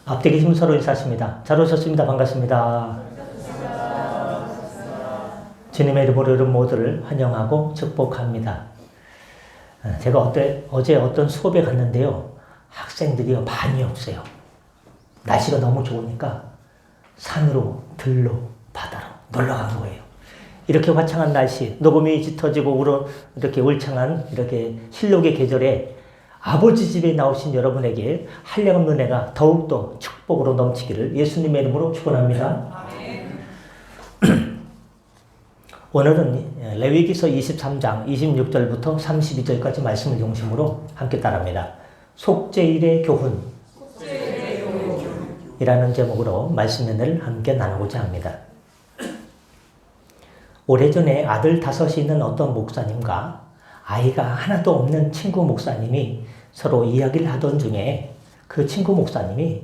앞뒤 계시면 서로 인사하십니다. 잘 오셨습니다. 반갑습니다. 주님의 이름으로 여러분 모두를 환영하고 축복합니다. 제가 어제 어떤 수업에 갔는데요. 학생들이요, 반이 없어요. 날씨가 너무 좋으니까 산으로, 들로, 바다로 놀러 간 거예요. 이렇게 화창한 날씨, 녹음이 짙어지고 이렇게 울창한 이렇게 실록의 계절에 아버지 집에 나오신 여러분에게 한량없는 은혜가 더욱더 축복으로 넘치기를 예수님의 이름으로 축원합니다. 오늘은 레위기서 23장 26절부터 32절까지 말씀을 중심으로 함께 따라합니다. 속죄일의 교훈 이라는 제목으로 말씀 은혜를 함께 나누고자 합니다. 오래전에 아들 5이 있는 어떤 목사님과 아이가 하나도 없는 친구 목사님이 서로 이야기를 하던 중에 그 친구 목사님이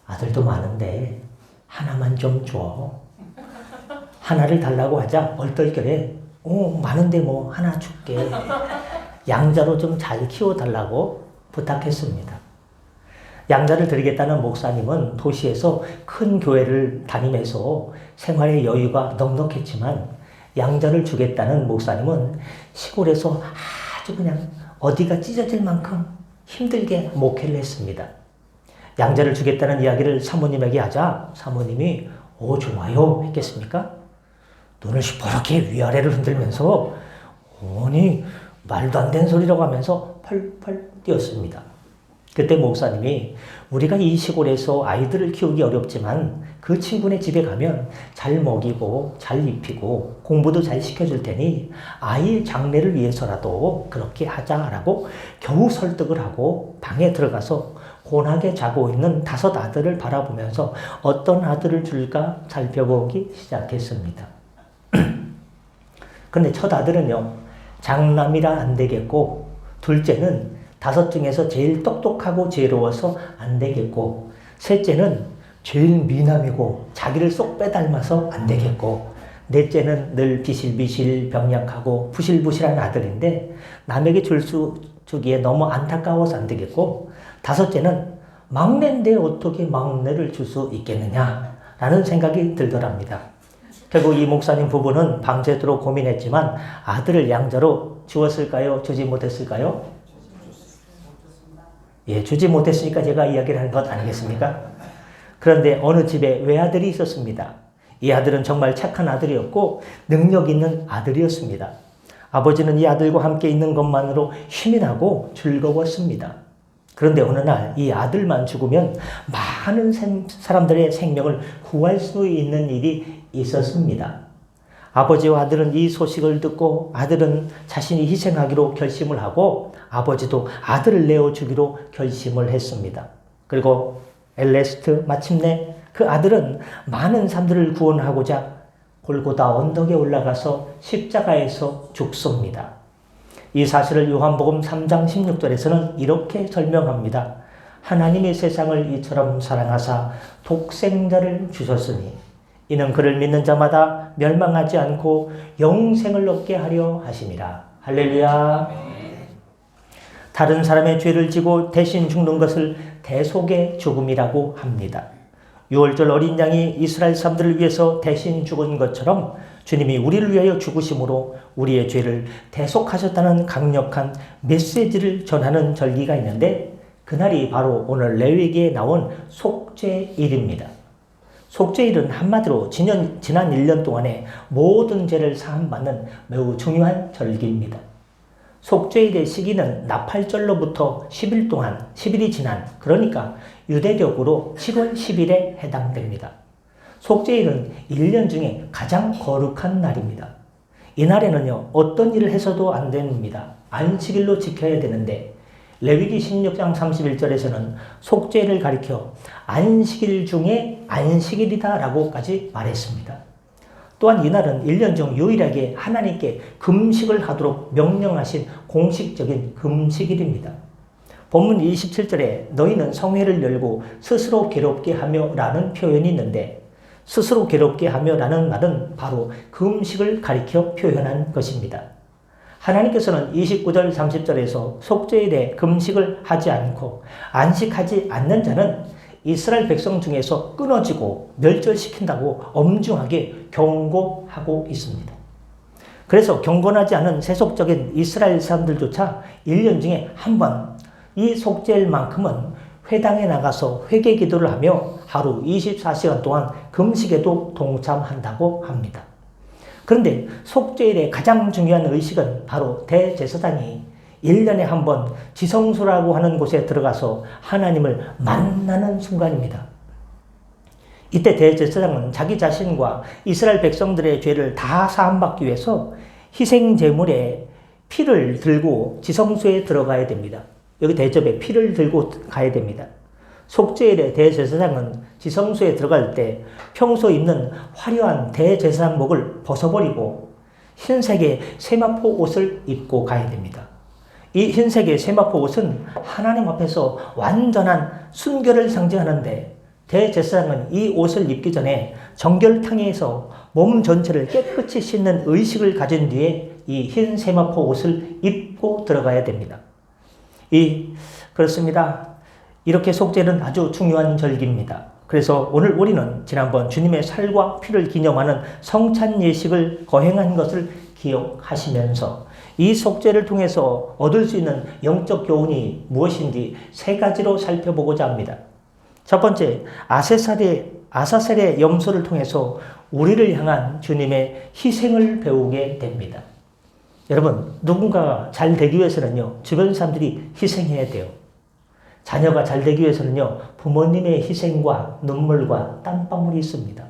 아들도 많은데 하나만 좀 줘. 하나를 달라고 하자 얼떨결에 많은데 뭐 하나 줄게. 양자로 좀 잘 키워달라고 부탁했습니다. 양자를 드리겠다는 목사님은 도시에서 큰 교회를 다니면서 생활의 여유가 넉넉했지만 양자를 주겠다는 목사님은 시골에서 아주 그냥 어디가 찢어질 만큼 힘들게 목회를 했습니다. 양자를 주겠다는 이야기를 사모님에게 하자 사모님이 좋아요 했겠습니까? 눈을 시퍼렇게 위아래를 흔들면서 말도 안 되는 소리라고 하면서 펄펄 뛰었습니다. 그때 목사님이 우리가 이 시골에서 아이들을 키우기 어렵지만 그 친구네 집에 가면 잘 먹이고 잘 입히고 공부도 잘 시켜줄 테니 아이의 장래를 위해서라도 그렇게 하자라고 겨우 설득을 하고 방에 들어가서 곤하게 자고 있는 5 아들을 바라보면서 어떤 아들을 줄까 살펴보기 시작했습니다. 근데 첫 아들은요, 장남이라 안 되겠고 둘째는 5 중에서 제일 똑똑하고 지혜로워서 안 되겠고 셋째는 제일 미남이고 자기를 쏙 빼닮아서 안 되겠고 넷째는 늘 비실비실 병약하고 부실부실한 아들인데 남에게 주기에 너무 안타까워서 안 되겠고 5째는 막내인데 어떻게 막내를 줄 수 있겠느냐라는 생각이 들더랍니다. 결국 이 목사님 부부는 밤새도록 고민했지만 아들을 양자로 주었을까요? 주지 못했을까요? 주지 못했으니까 제가 이야기를 하는 것 아니겠습니까? 그런데 어느 집에 외아들이 있었습니다. 이 아들은 정말 착한 아들이었고 능력 있는 아들이었습니다. 아버지는 이 아들과 함께 있는 것만으로 힘이 나고 즐거웠습니다. 그런데 어느 날 이 아들만 죽으면 많은 사람들의 생명을 구할 수 있는 일이 있었습니다. 아버지와 아들은 이 소식을 듣고 아들은 자신이 희생하기로 결심을 하고 아버지도 아들을 내어주기로 결심을 했습니다. 그리고 엘레스트 마침내 그 아들은 많은 사람들을 구원하고자 골고다 언덕에 올라가서 십자가에서 죽습니다. 이 사실을 요한복음 3장 16절에서는 이렇게 설명합니다. 하나님이 세상을 이처럼 사랑하사 독생자를 주셨으니 이는 그를 믿는 자마다 멸망하지 않고 영생을 얻게 하려 하심이라. 할렐루야. 다른 사람의 죄를 지고 대신 죽는 것을 대속의 죽음이라고 합니다. 6월절 어린 양이 이스라엘 사람들을 위해서 대신 죽은 것처럼 주님이 우리를 위하여 죽으심으로 우리의 죄를 대속하셨다는 강력한 메시지를 전하는 절기가 있는데 그날이 바로 오늘 레위기에 나온 속죄일입니다. 속죄일은 한마디로 지난 1년 동안의 모든 죄를 사함받는 매우 중요한 절기입니다. 속죄일의 시기는 나팔절로부터 10일 동안 10일이 지난 그러니까 유대력으로 10월 10일에 해당됩니다. 속죄일은 1년 중에 가장 거룩한 날입니다. 이날에는요 어떤 일을 해서도 안 됩니다. 안식일로 지켜야 되는데 레위기 16장 31절에서는 속죄일을 가리켜 안식일 중에 안식일이다 라고까지 말했습니다. 또한 이날은 1년 중 유일하게 하나님께 금식을 하도록 명령하신 공식적인 금식일입니다. 본문 27절에 너희는 성회를 열고 스스로 괴롭게 하며 라는 표현이 있는데 스스로 괴롭게 하며 라는 말은 바로 금식을 가리켜 표현한 것입니다. 하나님께서는 29절 30절에서 속죄일에 금식을 하지 않고 안식하지 않는 자는 이스라엘 백성 중에서 끊어지고 멸절시킨다고 엄중하게 경고하고 있습니다. 그래서 경건하지 않은 세속적인 이스라엘 사람들조차 1년 중에 한 번 이 속죄일만큼은 회당에 나가서 회개 기도를 하며 하루 24시간 동안 금식에도 동참한다고 합니다. 그런데 속죄일의 가장 중요한 의식은 바로 대제사장이 1년에 한 번 지성소라고 하는 곳에 들어가서 하나님을 만나는 순간입니다. 이때 대제사장은 자기 자신과 이스라엘 백성들의 죄를 다 사함받기 위해서 희생 제물에 피를 들고 지성소에 들어가야 됩니다. 여기 대접에 피를 들고 가야 됩니다. 속죄일에 대제사장은 지성소에 들어갈 때 평소 입는 화려한 대제사장복을 벗어버리고 흰색의 세마포 옷을 입고 가야 됩니다. 이 흰색의 세마포 옷은 하나님 앞에서 완전한 순결을 상징하는데 대제사장은 이 옷을 입기 전에 정결탕에서 몸 전체를 깨끗이 씻는 의식을 가진 뒤에 이 흰 세마포 옷을 입고 들어가야 됩니다. 그렇습니다. 이렇게 속죄는 아주 중요한 절기입니다. 그래서 오늘 우리는 지난번 주님의 살과 피를 기념하는 성찬 예식을 거행한 것을 기억하시면서 이 속죄를 통해서 얻을 수 있는 영적 교훈이 무엇인지 3가지로 살펴보고자 합니다. 첫 번째, 아사셀의 염소를 통해서 우리를 향한 주님의 희생을 배우게 됩니다. 여러분, 누군가가 잘 되기 위해서는요, 주변 사람들이 희생해야 돼요. 자녀가 잘 되기 위해서는요, 부모님의 희생과 눈물과 땀방울이 있습니다.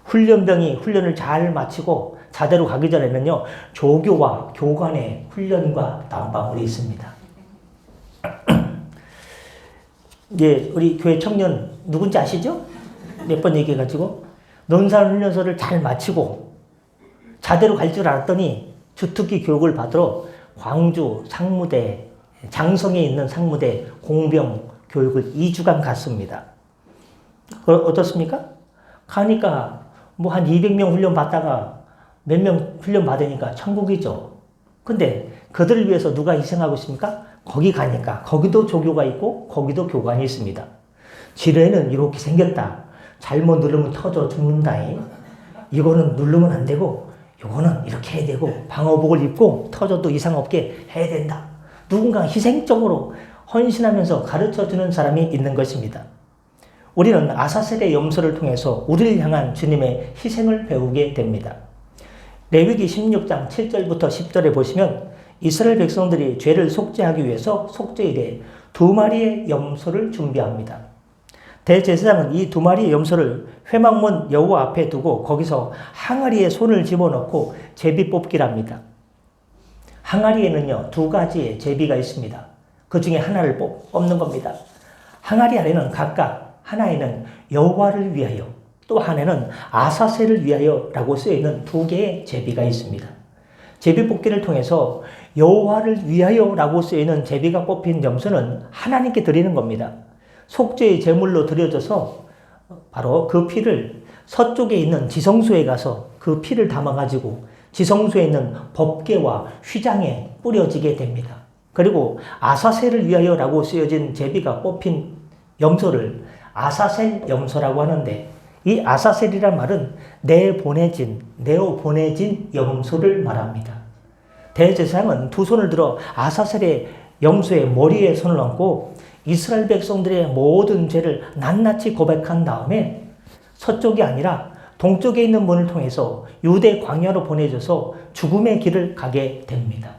훈련병이 훈련을 잘 마치고 자대로 가기 전에는요, 조교와 교관의 훈련과 땀방울이 있습니다. 이제 우리 교회 청년 누군지 아시죠? 몇 번 얘기해가지고 논산훈련소를 잘 마치고 자대로 갈 줄 알았더니 주특기 교육을 받으러 광주 상무대, 장성에 있는 상무대 공병 교육을 2주간 갔습니다. 어떻습니까? 가니까 뭐 한 200명 훈련 받다가 몇 명 훈련 받으니까 천국이죠. 근데 그들을 위해서 누가 희생하고 있습니까? 거기 가니까 거기도 조교가 있고 거기도 교관이 있습니다. 지뢰는 이렇게 생겼다. 잘못 누르면 터져 죽는다. 이거는 누르면 안 되고 이거는 이렇게 해야 되고 방어복을 입고 터져도 이상 없게 해야 된다. 누군가 희생적으로 헌신하면서 가르쳐주는 사람이 있는 것입니다. 우리는 아사셀의 염소를 통해서 우리를 향한 주님의 희생을 배우게 됩니다. 레위기 16장 7절부터 10절에 보시면 이스라엘 백성들이 죄를 속죄하기 위해서 속죄일에 2마리의 염소를 준비합니다. 대제사장은 이 2마리의 염소를 회막문 여호와 앞에 두고 거기서 항아리에 손을 집어넣고 제비 뽑기를 합니다. 항아리에는요 2가지의 제비가 있습니다. 그 중에 하나를 뽑는 겁니다. 항아리 아래는 각각 하나에는 여호와를 위하여 또 하나는 아사셀을 위하여 라고 쓰여있는 2개의 제비가 있습니다. 제비 뽑기를 통해서 여호와를 위하여 라고 쓰여있는 제비가 뽑힌 염소는 하나님께 드리는 겁니다. 속죄의 제물로 드려져서 바로 그 피를 서쪽에 있는 지성소에 가서 그 피를 담아가지고 지성소에 있는 법궤와 휘장에 뿌려지게 됩니다. 그리고 아사셀을 위하여 라고 쓰여진 제비가 뽑힌 염소를 아사셀 염소라고 하는데 이 아사셀이란 말은 내어 보내진 염소를 말합니다. 대제사장은 2 손을 들어 아사셀의 염소의 머리에 손을 얹고 이스라엘 백성들의 모든 죄를 낱낱이 고백한 다음에 서쪽이 아니라 동쪽에 있는 문을 통해서 유대 광야로 보내져서 죽음의 길을 가게 됩니다.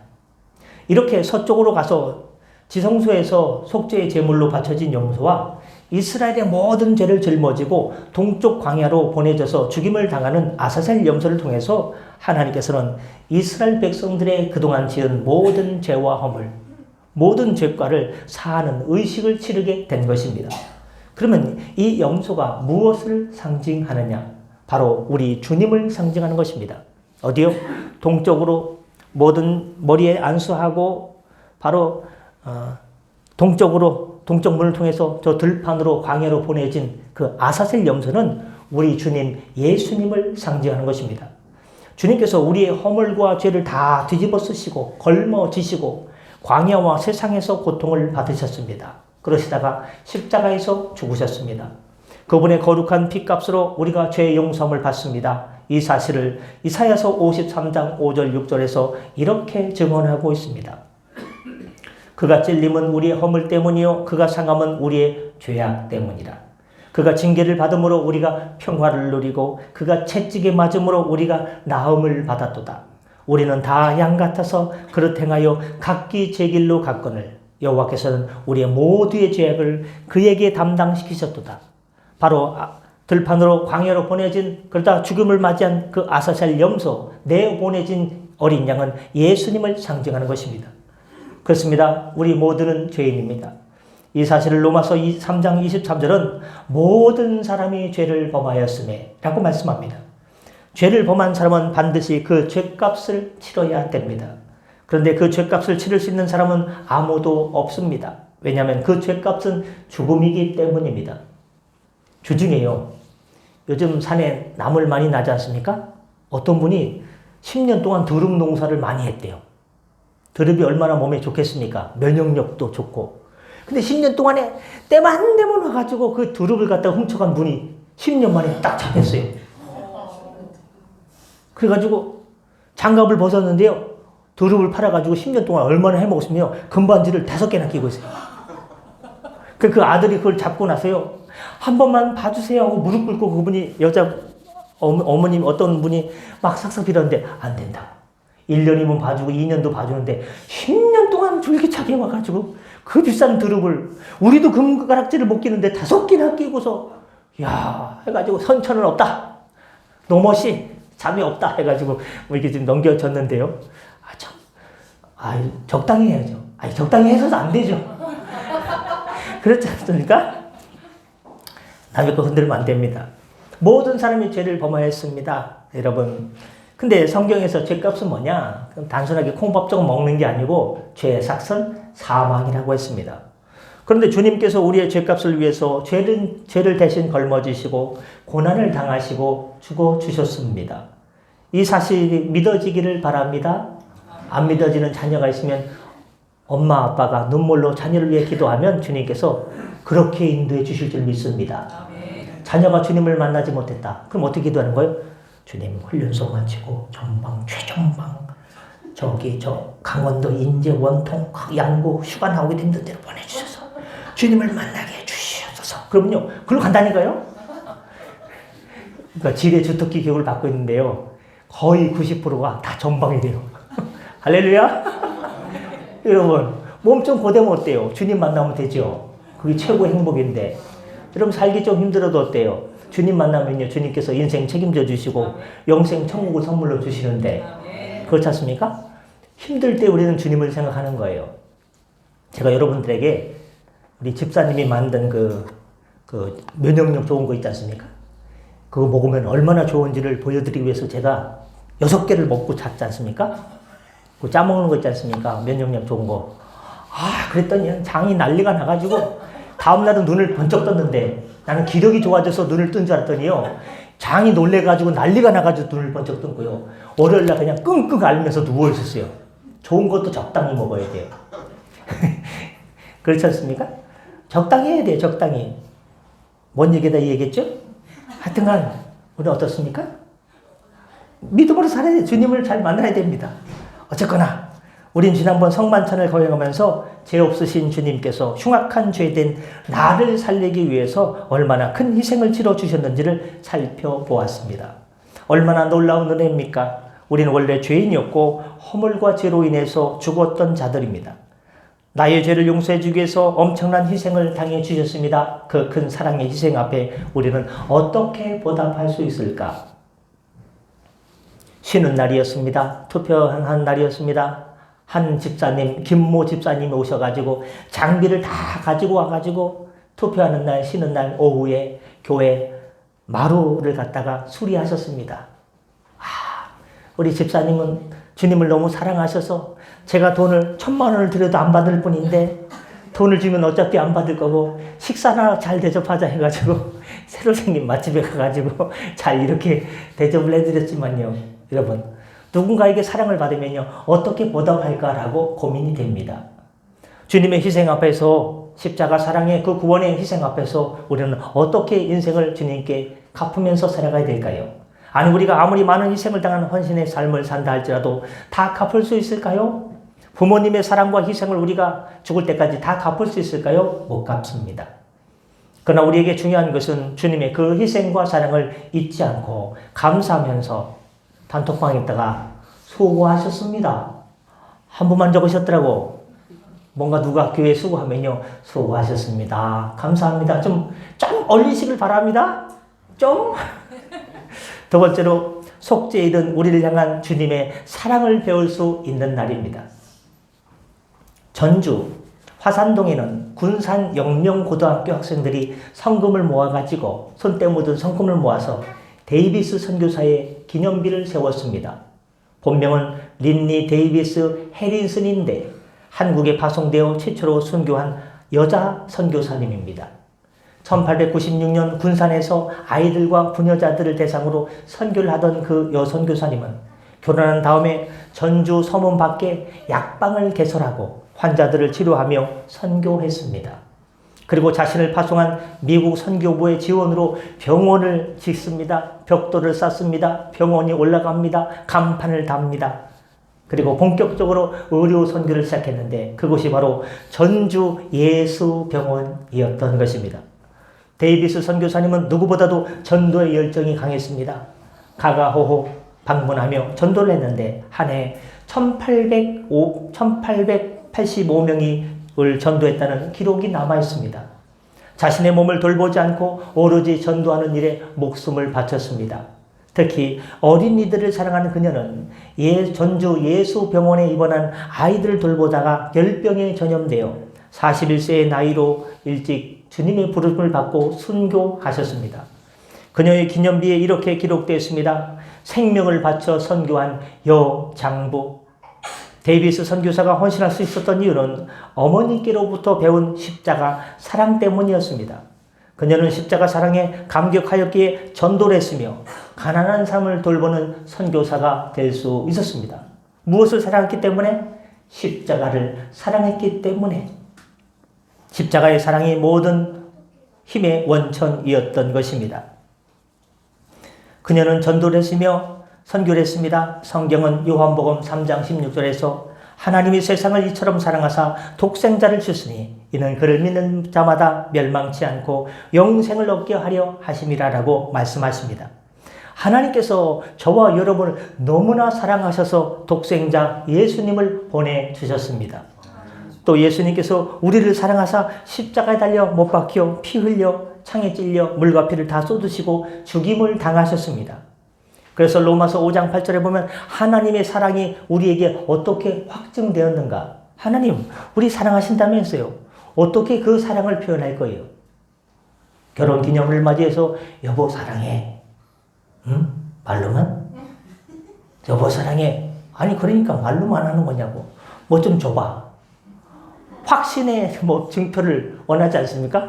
이렇게 서쪽으로 가서 지성소에서 속죄의 제물로 바쳐진 염소와 이스라엘의 모든 죄를 짊어지고 동쪽 광야로 보내져서 죽임을 당하는 아사셀 염소를 통해서 하나님께서는 이스라엘 백성들의 그동안 지은 모든 죄와 허물, 모든 죄과를 사하는 의식을 치르게 된 것입니다. 그러면 이 염소가 무엇을 상징하느냐? 바로 우리 주님을 상징하는 것입니다. 어디요? 동쪽으로 모든 머리에 안수하고 바로 동쪽 문을 통해서 저 들판으로 광야로 보내진 그 아사셀 염소는 우리 주님 예수님을 상징하는 것입니다. 주님께서 우리의 허물과 죄를 다 뒤집어 쓰시고 걸머지시고 광야와 세상에서 고통을 받으셨습니다. 그러시다가 십자가에서 죽으셨습니다. 그분의 거룩한 피값으로 우리가 죄의 용서함을 받습니다. 이 사실을 이사야서 53장 5절 6절에서 이렇게 증언하고 있습니다. 그가 찔림은 우리의 허물 때문이요 그가 상함은 우리의 죄악 때문이라. 그가 징계를 받음으로 우리가 평화를 누리고 그가 채찍에 맞음으로 우리가 나음을 받았도다. 우리는 다 양 같아서 그릇 행하여 각기 제 길로 갔거늘 여호와께서는 우리의 모두의 죄악을 그에게 담당시키셨도다. 바로 들판으로 광야로 보내진 그러다 죽음을 맞이한 그 아사샬 염소 내어 보내진 어린 양은 예수님을 상징하는 것입니다. 그렇습니다. 우리 모두는 죄인입니다. 이 사실을 로마서 3장 23절은 모든 사람이 죄를 범하였음에 라고 말씀합니다. 죄를 범한 사람은 반드시 그 죄값을 치러야 됩니다. 그런데 그 죄값을 치를 수 있는 사람은 아무도 없습니다. 왜냐하면 그 죄값은 죽음이기 때문입니다. 주중에요. 요즘 산에 나물 많이 나지 않습니까? 어떤 분이 10년 동안 두릅 농사를 많이 했대요. 두릅이 얼마나 몸에 좋겠습니까? 면역력도 좋고. 근데 10년 동안에 때만 되면 와가지고 그 두릅을 갖다가 훔쳐간 분이 10년 만에 딱 잡혔어요. 그래가지고 장갑을 벗었는데요. 두릅을 팔아가지고 10년 동안 얼마나 해먹었으며 금반지를 5개나 끼고 있어요. 그 아들이 그걸 잡고 나서요. 한 번만 봐주세요 하고 무릎 꿇고 그분이 여자 어머님 어떤 분이 막 싹싹 빌었는데 안 된다. 1년이면 봐주고 2년도 봐주는데 10년 동안 줄기차게 와가지고 그 비싼 두릅을 우리도 금가락지를 못 끼는데 5개나 끼고서 야 해가지고 선처는 없다. 노멋이 잠이 없다 해가지고 뭐 이렇게 지금 넘겨졌는데요. 적당히 해야죠. 적당히 해서도 안 되죠. 그렇지 않습니까? 남의 거 흔들면 안 됩니다. 모든 사람이 죄를 범하였습니다. 여러분. 근데 성경에서 죄값은 뭐냐? 단순하게 콩밥 조금 먹는 게 아니고 죄의 삭은 사망이라고 했습니다. 그런데 주님께서 우리의 죄값을 위해서 죄를 대신 걸머지시고 고난을 당하시고 죽어주셨습니다. 이 사실이 믿어지기를 바랍니다. 안 믿어지는 자녀가 있으면 엄마 아빠가 눈물로 자녀를 위해 기도하면 주님께서 그렇게 인도해 주실 줄 믿습니다. 자녀가 주님을 만나지 못했다. 그럼 어떻게 기도하는 거예요? 주님 훈련소 마치고 전방 최전방 저 강원도 인제 원통 양구 휴가 나오게 된 데로 보내주셔서 주님을 만나게 해주시옵소서. 그러면요 그걸로 간다니까요. 그러니까 지뢰 주특기 교육을 받고 있는데요. 거의 90%가 다 전방이 돼요. 할렐루야. 여러분 몸 좀 고되면 어때요? 주님 만나면 되죠. 그게 최고의 행복인데 여러분 살기 좀 힘들어도 어때요? 주님 만나면요 주님께서 인생 책임져 주시고 영생 천국을 선물로 주시는데 그렇지 않습니까? 힘들 때 우리는 주님을 생각하는 거예요. 제가 여러분들에게 우리 집사님이 만든 그 면역력 좋은 거 있지 않습니까? 그거 먹으면 얼마나 좋은지를 보여드리기 위해서 제가 6개를 먹고 잤지 않습니까? 그 짜먹는 거 있지 않습니까? 면역력 좋은 거. 그랬더니 장이 난리가 나가지고 다음날은 눈을 번쩍 떴는데 나는 기력이 좋아져서 눈을 뜬 줄 알았더니요. 장이 놀래가지고 난리가 나가지고 눈을 번쩍 뜬 거예요. 월요일날 그냥 끙끙 앓으면서 누워있었어요. 좋은 것도 적당히 먹어야 돼요. 그렇지 않습니까? 적당히 해야 돼요. 적당히. 뭔 얘기다 이 얘기했죠? 하여튼간 우리는 어떻습니까? 믿음으로 살아야 돼요. 주님을 잘 만나야 됩니다. 어쨌거나 우린 지난번 성만찬을 거행하면서 죄 없으신 주님께서 흉악한 죄된 나를 살리기 위해서 얼마나 큰 희생을 치러주셨는지를 살펴보았습니다. 얼마나 놀라운 은혜입니까? 우리는 원래 죄인이었고 허물과 죄로 인해서 죽었던 자들입니다. 나의 죄를 용서해 주기 위해서 엄청난 희생을 당해 주셨습니다. 그 큰 사랑의 희생 앞에 우리는 어떻게 보답할 수 있을까? 쉬는 날이었습니다. 투표한 날이었습니다. 한 집사님, 김모 집사님이 오셔가지고 장비를 다 가지고 와가지고 투표하는 날, 쉬는 날 오후에 교회 마루를 갖다가 수리하셨습니다. 우리 집사님은 주님을 너무 사랑하셔서 제가 돈을 1,000,000원을 드려도 안 받을 뿐인데 돈을 주면 어차피 안 받을 거고 식사나 잘 대접하자 해가지고 새로 생긴 맛집에 가가지고 잘 이렇게 대접을 해드렸지만요. 여러분 누군가에게 사랑을 받으면요 어떻게 보답할까라고 고민이 됩니다. 주님의 희생 앞에서 십자가 사랑의 그 구원의 희생 앞에서 우리는 어떻게 인생을 주님께 갚으면서 살아가야 될까요? 아니 우리가 아무리 많은 희생을 당하는 헌신의 삶을 산다 할지라도 다 갚을 수 있을까요? 부모님의 사랑과 희생을 우리가 죽을 때까지 다 갚을 수 있을까요? 못 갚습니다. 그러나 우리에게 중요한 것은 주님의 그 희생과 사랑을 잊지 않고 감사하면서 단톡방에 있다가 수고하셨습니다. 한 분만 적으셨더라고. 뭔가 누가 교회 수고하면요. 수고하셨습니다. 감사합니다. 좀 올리시길 바랍니다. 좀. 두 번째로 속죄일은 우리를 향한 주님의 사랑을 배울 수 있는 날입니다. 전주 화산동에는 군산 영명고등학교 학생들이 성금을 모아가지고 손때 묻은 성금을 모아서 데이비스 선교사의 기념비를 세웠습니다. 본명은 린니 데이비스 해린슨인데 한국에 파송되어 최초로 순교한 여자 선교사님입니다. 1896년 군산에서 아이들과 부녀자들을 대상으로 선교를 하던 그 여선교사님은 결혼한 다음에 전주 서문 밖에 약방을 개설하고 환자들을 치료하며 선교했습니다. 그리고 자신을 파송한 미국 선교부의 지원으로 병원을 짓습니다. 벽돌을 쌓습니다. 병원이 올라갑니다. 간판을 답니다. 그리고 본격적으로 의료 선교를 시작했는데 그곳이 바로 전주 예수병원이었던 것입니다. 데이비스 선교사님은 누구보다도 전도의 열정이 강했습니다. 가가호호 방문하며 전도를 했는데 한 해 1885명을 전도했다는 기록이 남아있습니다. 자신의 몸을 돌보지 않고 오로지 전도하는 일에 목숨을 바쳤습니다. 특히 어린이들을 사랑하는 그녀는 전주 예수병원에 입원한 아이들을 돌보다가 열병에 전염되어 41세의 나이로 일찍 주님의 부름을 받고 순교하셨습니다. 그녀의 기념비에 이렇게 기록되어 있습니다. 생명을 바쳐 선교한 여장부. 데이비스 선교사가 헌신할 수 있었던 이유는 어머니께로부터 배운 십자가 사랑 때문이었습니다. 그녀는 십자가 사랑에 감격하였기에 전도를 했으며 가난한 삶을 돌보는 선교사가 될 수 있었습니다. 무엇을 사랑했기 때문에? 십자가를 사랑했기 때문에. 십자가의 사랑이 모든 힘의 원천이었던 것입니다. 그녀는 전도를 했으며 선교를 했습니다. 성경은 요한복음 3장 16절에서 하나님이 세상을 이처럼 사랑하사 독생자를 주시니 이는 그를 믿는 자마다 멸망치 않고 영생을 얻게 하려 하심이라라고 말씀하십니다. 하나님께서 저와 여러분을 너무나 사랑하셔서 독생자 예수님을 보내주셨습니다. 또 예수님께서 우리를 사랑하사 십자가에 달려 못 박혀 피 흘려 창에 찔려 물과 피를 다 쏟으시고 죽임을 당하셨습니다. 그래서 로마서 5장 8절에 보면 하나님의 사랑이 우리에게 어떻게 확증되었는가? 하나님, 우리 사랑하신다면서요. 어떻게 그 사랑을 표현할 거예요? 결혼기념일을 맞이해서 여보 사랑해. 응? 말로만? 여보 사랑해. 아니 그러니까 말로만 하는 거냐고. 뭐 좀 줘봐. 확신의 증표를 원하지 않습니까?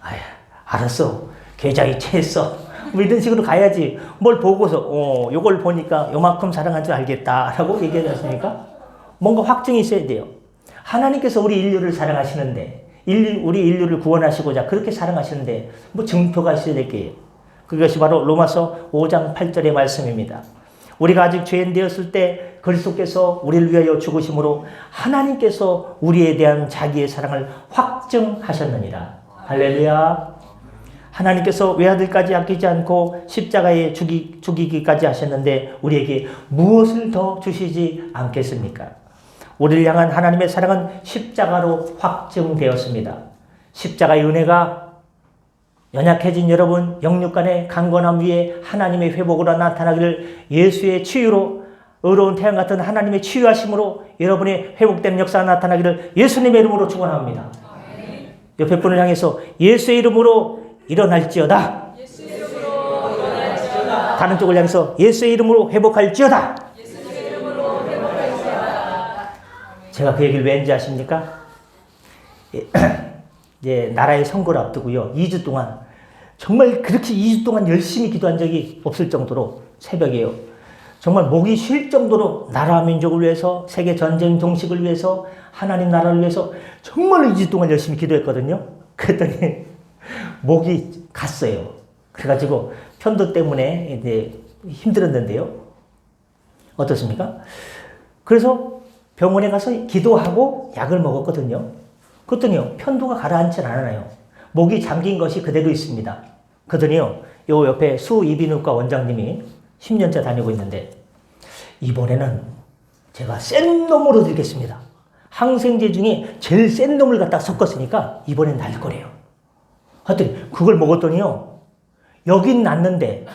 아야, 알았어. 계좌에 채했어. 뭐 이런 식으로 가야지. 뭘 보고서 요걸 보니까 요만큼 사랑한 줄 알겠다라고 얘기하지 않습니까? 뭔가 확증이 있어야 돼요. 하나님께서 우리 인류를 사랑하시는데 우리 인류를 구원하시고자 그렇게 사랑하시는데 뭐 증표가 있어야 될 게요. 그것이 바로 로마서 5장 8절의 말씀입니다. 우리가 아직 죄인 되었을 때 그리스도께서 우리를 위하여 죽으심으로 하나님께서 우리에 대한 자기의 사랑을 확증하셨느니라. 할렐루야. 하나님께서 외아들까지 아끼지 않고 십자가에 죽이기까지 하셨는데 우리에게 무엇을 더 주시지 않겠습니까? 우리를 향한 하나님의 사랑은 십자가로 확증되었습니다. 십자가의 은혜가 연약해진 여러분 영육간의 강건함 위에 하나님의 회복으로 나타나기를 예수의 치유로 의로운 태양 같은 하나님의 치유하심으로 여러분의 회복되는 역사가 나타나기를 예수님의 이름으로 축원합니다. 옆에 분을 향해서 예수의 이름으로 일어날지어다. 다른 쪽을 향해서 예수의 이름으로 회복할지어다. 제가 그 얘기를 왜 했는지 아십니까? 이제 나라의 선거를 앞두고요. 2주 동안 정말 그렇게 2주 동안 열심히 기도한 적이 없을 정도로 새벽에요. 정말 목이 쉴 정도로 나라 민족을 위해서, 세계 전쟁 종식을 위해서, 하나님 나라를 위해서 정말 2주 동안 열심히 기도했거든요. 그랬더니 목이 갔어요. 그래가지고 편도 때문에 이제 힘들었는데요. 어떻습니까? 그래서 병원에 가서 기도하고 약을 먹었거든요. 그랬더니요, 편도가 가라앉지 않아요. 목이 잠긴 것이 그대로 있습니다. 그랬더니요, 요 옆에 수이비인후과 원장님이 10년째 다니고 있는데, 이번에는 제가 센 놈으로 드리겠습니다. 항생제 중에 제일 센 놈을 갖다 섞었으니까 이번엔 날 거래요. 하여튼 그걸 먹었더니요, 여긴 낫는데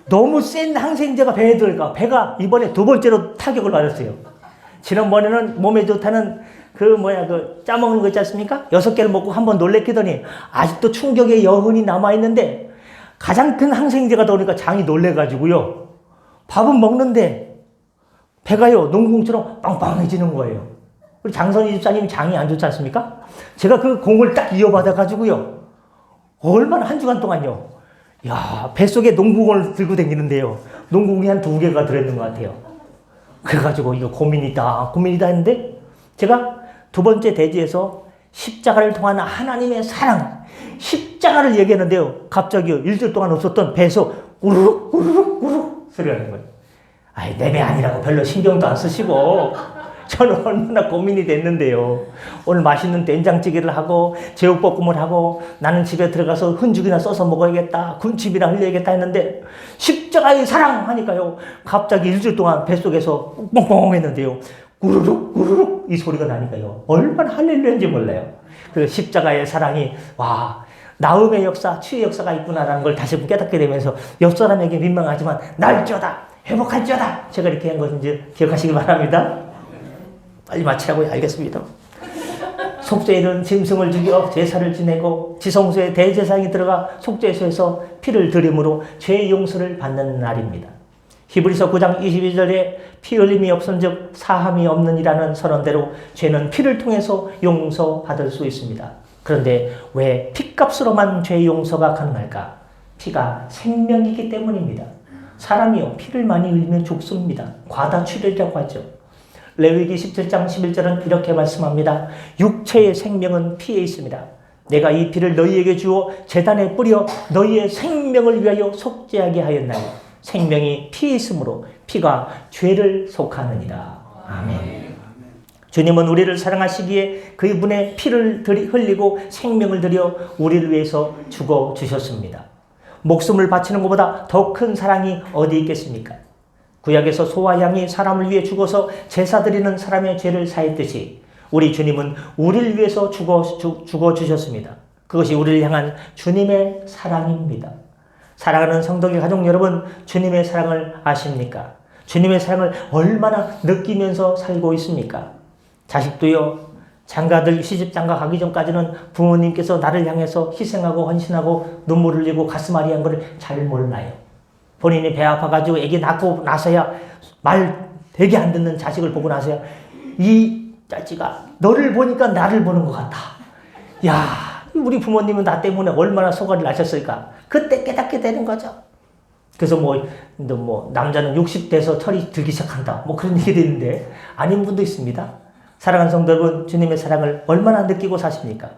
너무 센 항생제가 배에 들어가 배가 이번에 2번째로 타격을 받았어요. 지난번에는 몸에 좋다는 그 짜먹는 거 있지 않습니까? 6개를 먹고 한번 놀래키더니 아직도 충격의 여운이 남아있는데, 가장 큰 항생제가 들어오니까 장이 놀래가지고요, 밥은 먹는데 배가요 농공처럼 빵빵해지는 거예요. 우리 장선희 집사님이 장이 안 좋지 않습니까? 제가 그 공을 딱 이어받아가지고요, 얼마나 한 주간 동안요, 야, 뱃속에 농구공을 들고 다니는데요, 농구공이 한 2개가 들어있는 것 같아요. 그래가지고 이거 고민이다 했는데, 제가 2번째 대지에서 십자가를 통한 하나님의 사랑, 십자가를 얘기했는데요, 갑자기 일주일 동안 없었던 배에서 우르륵 우르륵 우르륵 소리가 나는 거예요. 아이, 내 배 아니라고 별로 신경도 안 쓰시고. 저는 얼마나 고민이 됐는데요. 오늘 맛있는 된장찌개를 하고 제육볶음을 하고, 나는 집에 들어가서 훈죽이나 써서 먹어야겠다, 군침이나 흘려야겠다 했는데, 십자가의 사랑 하니까요, 갑자기 일주일 동안 뱃속에서 뻥뻥 했는데요, 우르륵 우르륵 이 소리가 나니까요, 얼마나 할렐루야인지 몰라요. 그 십자가의 사랑이, 와, 나음의 역사, 치유의 역사가 있구나라는 걸 다시 깨닫게 되면서, 옆 사람에게 민망하지만 날지어다, 회복할지어다, 제가 이렇게 한 것인지 기억하시기 바랍니다. 빨리 마치라고. 알겠습니다. 속죄일은 짐승을 죽여 제사를 지내고, 지성소에 대제사장이 들어가 속죄소에서 피를 드림으로 죄의 용서를 받는 날입니다. 히브리서 9장 22절에 피 흘림이 없은즉 사함이 없느니라는 선언대로 죄는 피를 통해서 용서받을 수 있습니다. 그런데 왜 피값으로만 죄 용서가 가능할까? 피가 생명이기 때문입니다. 사람이요, 피를 많이 흘리면 죽습니다. 과다출혈이라고 하죠. 레위기 17장 11절은 이렇게 말씀합니다. 육체의 생명은 피에 있습니다. 내가 이 피를 너희에게 주어 제단에 뿌려 너희의 생명을 위하여 속죄하게 하였나니, 생명이 피에 있으므로 피가 죄를 속하느니라. 아멘. 주님은 우리를 사랑하시기에 그분의 피를 흘리고 생명을 들여 우리를 위해서 죽어주셨습니다. 목숨을 바치는 것보다 더 큰 사랑이 어디 있겠습니까? 구약에서 소와 양이 사람을 위해 죽어서 제사 드리는 사람의 죄를 사했듯이, 우리 주님은 우리를 위해서 죽어주셨습니다. 그것이 우리를 향한 주님의 사랑입니다. 사랑하는 성도의 가족 여러분, 주님의 사랑을 아십니까? 주님의 사랑을 얼마나 느끼면서 살고 있습니까? 자식도요, 장가들 시집 장가 가기 전까지는 부모님께서 나를 향해서 희생하고 헌신하고 눈물 흘리고 가슴 아리한 것을 잘 몰라요. 본인이 배 아파가지고 애기 낳고 나서야, 말 되게 안 듣는 자식을 보고 나서야, 이 자식아 너를 보니까 나를 보는 것 같아. 야, 우리 부모님은 나 때문에 얼마나 소가를 나셨을까? 그때 깨닫게 되는 거죠. 그래서 남자는 60대에서 철이 들기 시작한다, 그런 얘기도 있는데, 아닌 분도 있습니다. 사랑하는 성도 여러분, 주님의 사랑을 얼마나 느끼고 사십니까?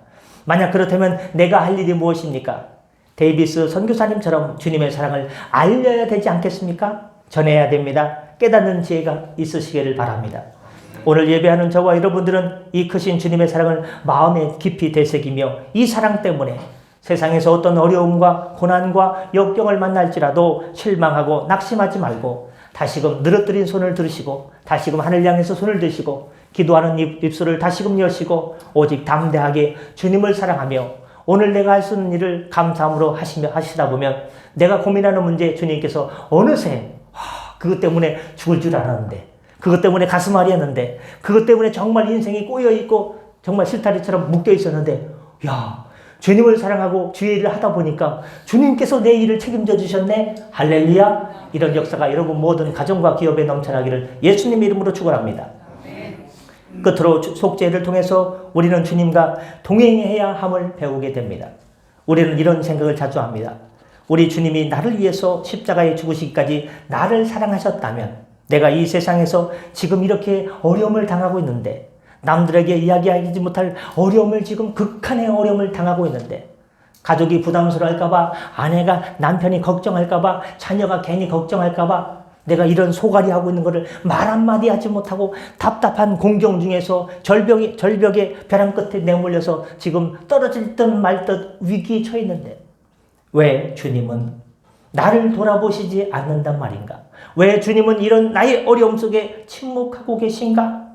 만약 그렇다면 내가 할 일이 무엇입니까? 데이비스 선교사님처럼 주님의 사랑을 알려야 되지 않겠습니까? 전해야 됩니다. 깨닫는 지혜가 있으시기를 바랍니다. 오늘 예배하는 저와 여러분들은 이 크신 주님의 사랑을 마음에 깊이 되새기며, 이 사랑 때문에 세상에서 어떤 어려움과 고난과 역경을 만날지라도 실망하고 낙심하지 말고, 다시금 늘어뜨린 손을 들으시고, 다시금 하늘 향해서 손을 드시고, 기도하는 입술을 다시금 여시고, 오직 담대하게 주님을 사랑하며 오늘 내가 할 수 있는 일을 감사함으로 하시다 보면, 내가 고민하는 문제 주님께서 어느새 그것 때문에 죽을 줄 알았는데, 그것 때문에 가슴 아리했는데, 그것 때문에 정말 인생이 꼬여있고 정말 실타리처럼 묶여 있었는데, 야, 주님을 사랑하고 주의 일을 하다 보니까 주님께서 내 일을 책임져 주셨네. 할렐루야. 이런 역사가 여러분 모든 가정과 기업에 넘쳐나기를 예수님의 이름으로 축원합니다. 끝으로 속죄를 통해서 우리는 주님과 동행해야 함을 배우게 됩니다. 우리는 이런 생각을 자주 합니다. 우리 주님이 나를 위해서 십자가에 죽으시기까지 나를 사랑하셨다면 내가 이 세상에서 지금 이렇게 어려움을 당하고 있는데, 남들에게 이야기하지 못할 어려움을 지금 극한의 어려움을 당하고 있는데, 가족이 부담스러워할까봐, 아내가 남편이 걱정할까봐, 자녀가 괜히 걱정할까봐 내가 이런 소갈이 하고 있는 것을 말 한마디 하지 못하고 답답한 공경 중에서 절벽의 벼랑 끝에 내몰려서 지금 떨어질 듯 말 듯 위기에 처해 있는데, 왜 주님은 나를 돌아보시지 않는단 말인가? 왜 주님은 이런 나의 어려움 속에 침묵하고 계신가?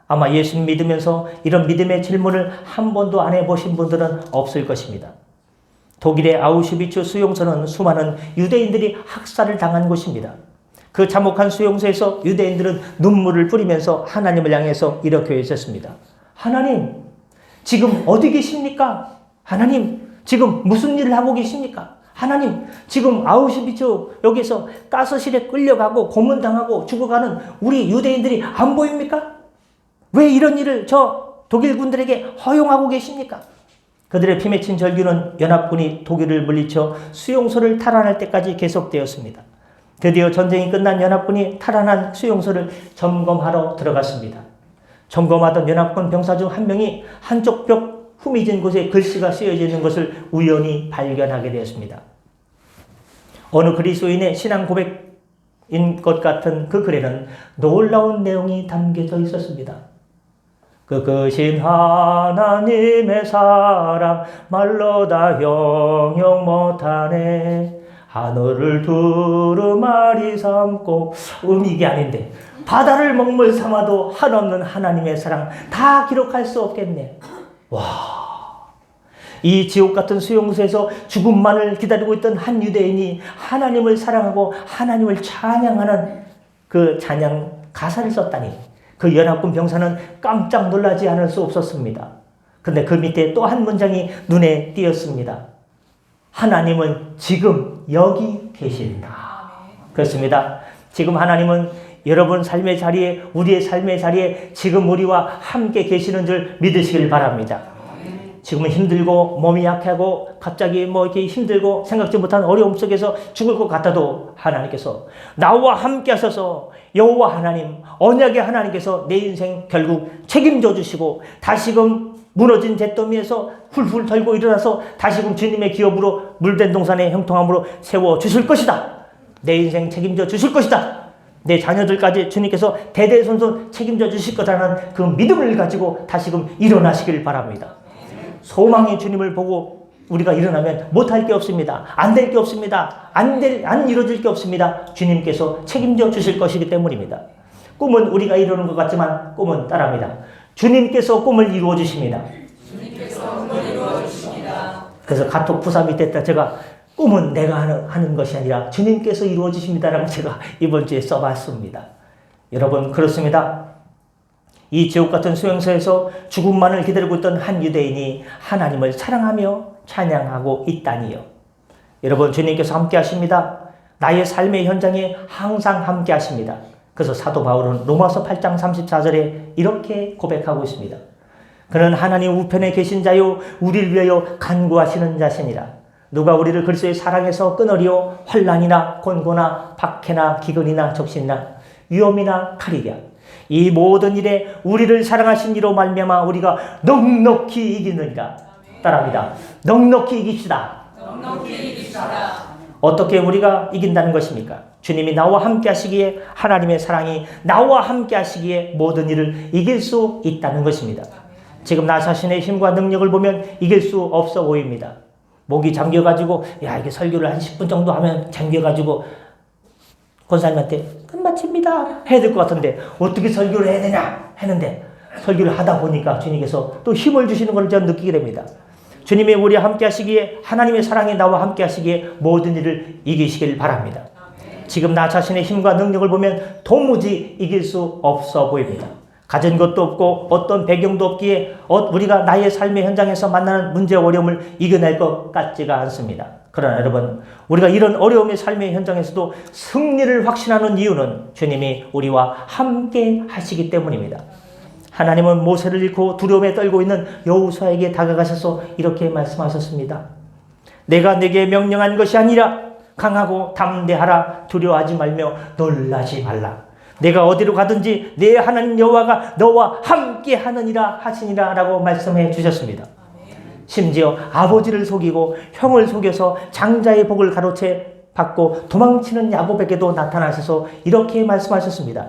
아마 예수 믿으면서 이런 믿음의 질문을 한 번도 안 해보신 분들은 없을 것입니다. 독일의 아우슈비츠 수용소는 수많은 유대인들이 학살을 당한 곳입니다. 그 참혹한 수용소에서 유대인들은 눈물을 뿌리면서 하나님을 향해서 이렇게 외쳤습니다. 하나님, 지금 어디 계십니까? 하나님, 지금 무슨 일을 하고 계십니까? 하나님, 지금 아우슈비츠 여기서 가스실에 끌려가고 고문당하고 죽어가는 우리 유대인들이 안 보입니까? 왜 이런 일을 저 독일 군들에게 허용하고 계십니까? 그들의 피 맺힌 절규는 연합군이 독일을 물리쳐 수용소를 탈환할 때까지 계속되었습니다. 드디어 전쟁이 끝난 연합군이 탈환한 수용소를 점검하러 들어갔습니다. 점검하던 연합군 병사 중 한 명이 한쪽 벽 후미진 곳에 글씨가 쓰여져 있는 것을 우연히 발견하게 되었습니다. 어느 그리스도인의 신앙 고백인 것 같은 그 글에는 놀라운 내용이 담겨져 있었습니다. 그 크신 하나님의 사랑 말로 다 형용 못하네. 하늘을 두루마리 삼고, 이게 아닌데 바다를 먹물 삼아도 한없는 하나님의 사랑 다 기록할 수 없겠네. 와, 이 지옥 같은 수용소에서 죽음만을 기다리고 있던 한 유대인이 하나님을 사랑하고 하나님을 찬양하는 그 찬양 가사를 썼다니, 그 연합군 병사는 깜짝 놀라지 않을 수 없었습니다. 근데 그 밑에 또 한 문장이 눈에 띄었습니다. 하나님은 지금 여기 계신다. 그렇습니다. 지금 하나님은 여러분 삶의 자리에, 우리의 삶의 자리에 지금 우리와 함께 계시는 줄 믿으시길 바랍니다. 지금은 힘들고 몸이 약하고 갑자기 이렇게 힘들고 생각지 못한 어려움 속에서 죽을 것 같아도 하나님께서 나와 함께 하셔서 여호와 하나님, 언약의 하나님께서 내 인생 결국 책임져 주시고 다시금 무너진 잿더미에서 훌훌 털고 일어나서 다시금 주님의 기업으로 물된 동산의 형통함으로 세워주실 것이다. 내 인생 책임져 주실 것이다. 내 자녀들까지 주님께서 대대손손 책임져 주실 거라는 그 믿음을 가지고 다시금 일어나시길 바랍니다. 소망의 주님을 보고 우리가 일어나면 못할 게 없습니다. 안 될 게 없습니다. 안 이루어질 게 없습니다. 주님께서 책임져 주실 것이기 때문입니다. 꿈은 우리가 이루는 것 같지만 꿈은 따라합니다. 주님께서 꿈을 이루어 주십니다. 그래서 카톡 부사 밑에 제가 꿈은 내가 하는 것이 아니라 주님께서 이루어 주십니다라고 제가 이번 주에 써봤습니다. 여러분, 그렇습니다. 이 지옥 같은 수용소에서 죽음만을 기다리고 있던 한 유대인이 하나님을 사랑하며 찬양하고 있다니요. 여러분, 주님께서 함께 하십니다. 나의 삶의 현장에 항상 함께 하십니다. 그래서 사도 바울은 로마서 8장 34절에 이렇게 고백하고 있습니다. 그는 하나님 우편에 계신 자요 우리를 위하여 간구하시는 자시니라. 누가 우리를 그리스도의 사랑에서 끊으리요? 환난이나 곤고나 박해나 기근이나 적신이나 위험이나 칼이랴. 이 모든 일에 우리를 사랑하신 이로 말미암아 우리가 넉넉히 이기느니라. 따라합니다. 넉넉히 이깁시다. 넉넉히 이깁시다. 어떻게 우리가 이긴다는 것입니까? 주님이 나와 함께 하시기에, 하나님의 사랑이 나와 함께 하시기에 모든 일을 이길 수 있다는 것입니다. 지금 나 자신의 힘과 능력을 보면 이길 수 없어 보입니다. 목이 잠겨가지고 이게 설교를 한 10분 정도 하면 잠겨가지고 권사님한테 끝마칩니다 해야 될 것 같은데 어떻게 설교를 해야 되냐 했는데 설교를 하다 보니까 주님께서 또 힘을 주시는 걸 저는 느끼게 됩니다. 주님이 우리와 함께 하시기에, 하나님의 사랑이 나와 함께 하시기에 모든 일을 이기시길 바랍니다. 지금 나 자신의 힘과 능력을 보면 도무지 이길 수 없어 보입니다. 가진 것도 없고 어떤 배경도 없기에 우리가 나의 삶의 현장에서 만나는 문제와 어려움을 이겨낼 것 같지가 않습니다. 그러나 여러분, 우리가 이런 어려움의 삶의 현장에서도 승리를 확신하는 이유는 주님이 우리와 함께 하시기 때문입니다. 하나님은 모세를 잃고 두려움에 떨고 있는 여호수아에게 다가가셔서 이렇게 말씀하셨습니다. 내가 네게 명령한 것이 아니라 강하고 담대하라. 두려워하지 말며 놀라지 말라. 내가 어디로 가든지 내 하나님 여호와가 너와 함께 하느니라 하시니라 라고 말씀해 주셨습니다. 심지어 아버지를 속이고 형을 속여서 장자의 복을 가로채 받고 도망치는 야곱에게도 나타나셔서 이렇게 말씀하셨습니다.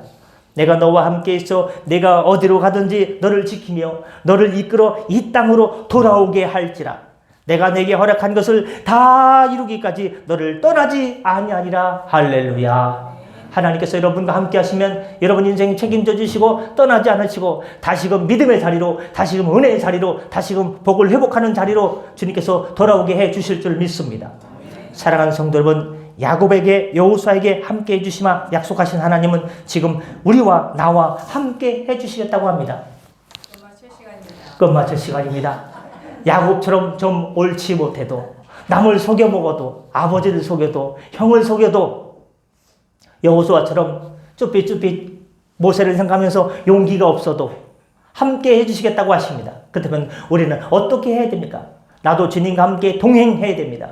내가 너와 함께 있어 내가 어디로 가든지 너를 지키며 너를 이끌어 이 땅으로 돌아오게 할지라. 내가 내게 허락한 것을 다 이루기까지 너를 떠나지 아니하리라. 할렐루야. 하나님께서 여러분과 함께 하시면 여러분 인생 책임져 주시고 떠나지 않으시고 다시금 믿음의 자리로, 다시금 은혜의 자리로, 다시금 복을 회복하는 자리로 주님께서 돌아오게 해 주실 줄 믿습니다. 사랑하는 성도 여러분, 야곱에게 여호수아에게 함께 해주시마 약속하신 하나님은 지금 우리와 나와 함께 해주시겠다고 합니다. 끝마칠 시간입니다. 야곱처럼 좀 옳지 못해도, 남을 속여 먹어도, 아버지를 속여도, 형을 속여도 여호수아처럼 쭈삣쭈삣 모세를 생각하면서 용기가 없어도 함께 해주시겠다고 하십니다. 그렇다면 우리는 어떻게 해야 됩니까? 나도 주님과 함께 동행해야 됩니다.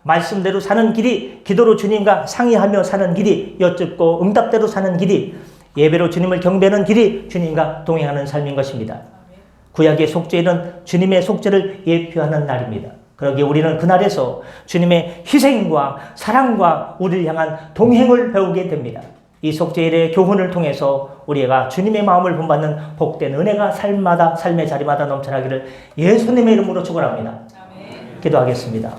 말씀대로 사는 길이, 기도로 주님과 상의하며 사는 길이, 여쭙고 응답대로 사는 길이, 예배로 주님을 경배하는 길이 주님과 동행하는 삶인 것입니다. 구약의 속죄일은 주님의 속죄를 예표하는 날입니다. 그러기에 우리는 그날에서 주님의 희생과 사랑과 우리를 향한 동행을 배우게 됩니다. 이 속죄일의 교훈을 통해서 우리가 주님의 마음을 본받는 복된 은혜가 삶마다, 삶의 자리마다 넘쳐나기를 예수님의 이름으로 축원합니다. 기도하겠습니다.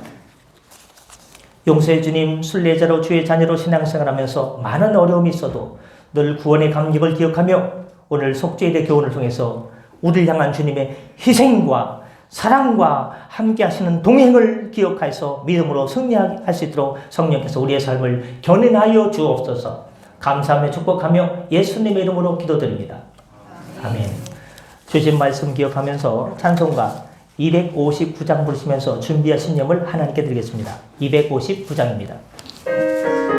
용서의 주님, 순례자로 주의 자녀로 신앙생활하면서 많은 어려움이 있어도 늘 구원의 감격을 기억하며 오늘 속죄일의 교훈을 통해서 우리를 향한 주님의 희생과 사랑과 함께 하시는 동행을 기억해서 믿음으로 승리할 수 있도록 성령께서 우리의 삶을 견인하여 주옵소서. 감사하며 축복하며 예수님의 이름으로 기도드립니다. 아멘. 주신 말씀 기억하면서 찬송가 259장 부르시면서 준비하신 염을 하나님께 드리겠습니다. 259장입니다.